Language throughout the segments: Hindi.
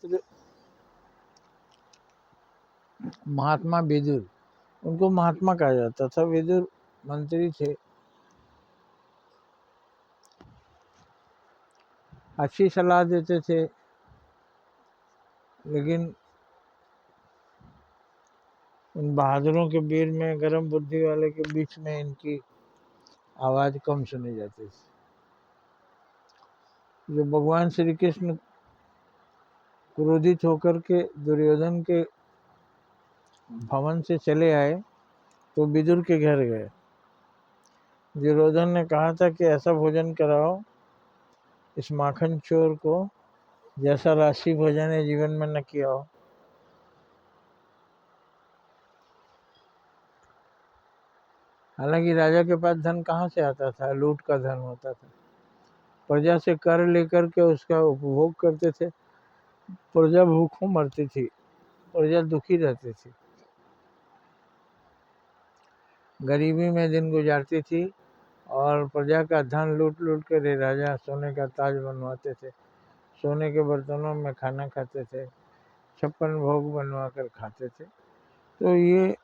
तो महात्मा विदुर, उनको महात्मा कहा जाता था। विदुर मंत्री थे, अच्छी सलाह देते थे, लेकिन उन बहादुरों के बीच में, गर्म बुद्धि वाले के बीच में इनकी आवाज़ कम सुनी जाती थी। जो भगवान श्री कृष्ण क्रोधित होकर के दुर्योधन के भवन से चले आए तो विदुर के घर गए। दुर्योधन ने कहा था कि ऐसा भोजन कराओ इस माखन चोर को जैसा राशि भोजन है जीवन में न किया हो। हालांकि राजा के पास धन कहाँ से आता था, लूट का धन होता था। प्रजा से कर लेकर के उसका उपभोग करते थे। प्रजा भूखों मरती थी, प्रजा दुखी रहती थी, गरीबी में दिन गुजारती थी, और प्रजा का धन लूट लूट कर राजा सोने का ताज बनवाते थे, सोने के बर्तनों में खाना खाते थे, 56 भोग बनवा कर खाते थे। तो ये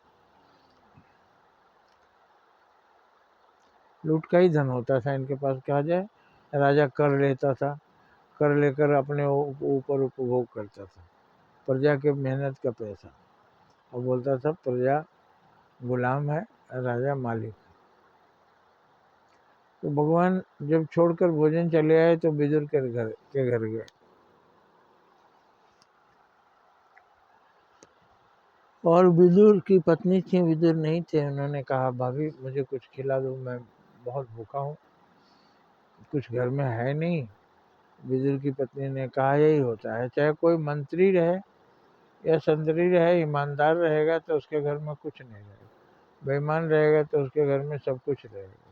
लूट का ही धन होता था इनके पास। कहा जाए, राजा कर लेता था, कर लेकर अपने ऊपर उपभोग करता था, प्रजा के मेहनत का पैसा, और बोलता था प्रजा गुलाम है, राजा मालिक। तो भगवान जब छोड़कर भोजन चले आए तो विदुर के घर गए, और विदुर की पत्नी थी, विदुर नहीं थे। उन्होंने कहा, भाभी मुझे कुछ खिला दो, मैं बहुत भूखा हूँ, कुछ घर में है नहीं। विदुर की पत्नी ने कहा, यही होता है, चाहे कोई मंत्री रहे या संतरी रहे, ईमानदार रहेगा तो उसके घर में कुछ नहीं रहेगा, बेईमान रहेगा तो उसके घर में सब कुछ रहेगा।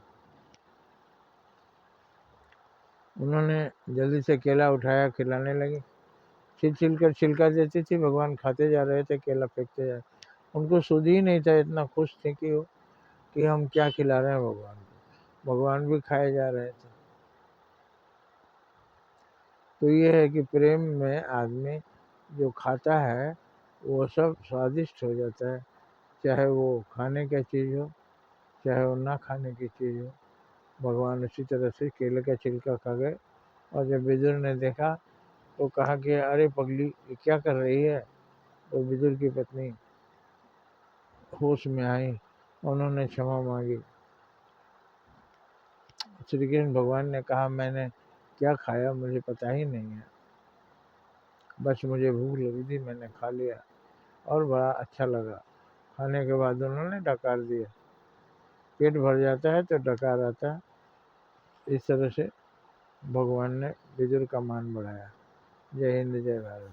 उन्होंने जल्दी से केला उठाया, खिलाने लगी, छिल छिल कर छिलका देती थी, भगवान खाते जा रहे थे, केला फेंकते जा रहे। उनको सुध ही नहीं था, इतना खुश थे कि हम क्या खिला रहे हैं भगवान को, भगवान भी खाए जा रहे थे। तो ये है कि प्रेम में आदमी जो खाता है वो सब स्वादिष्ट हो जाता है, चाहे वो खाने की चीज़ हो, चाहे वो ना खाने की चीज़ हो। भगवान उसी तरह से केले का छिलका खा गए, और जब विदुर ने देखा तो कहा कि अरे पगली, ये क्या कर रही है। तो विदुर की पत्नी होश में आई, उन्होंने क्षमा मांगी। श्री कृष्ण भगवान ने कहा, मैंने क्या खाया मुझे पता ही नहीं है, बस मुझे भूख लगी थी, मैंने खा लिया और बड़ा अच्छा लगा। खाने के बाद उन्होंने डकार दिया। पेट भर जाता है तो डकार आता है। इस तरह से भगवान ने विदुर का मान बढ़ाया। जय हिंद, जय भारत।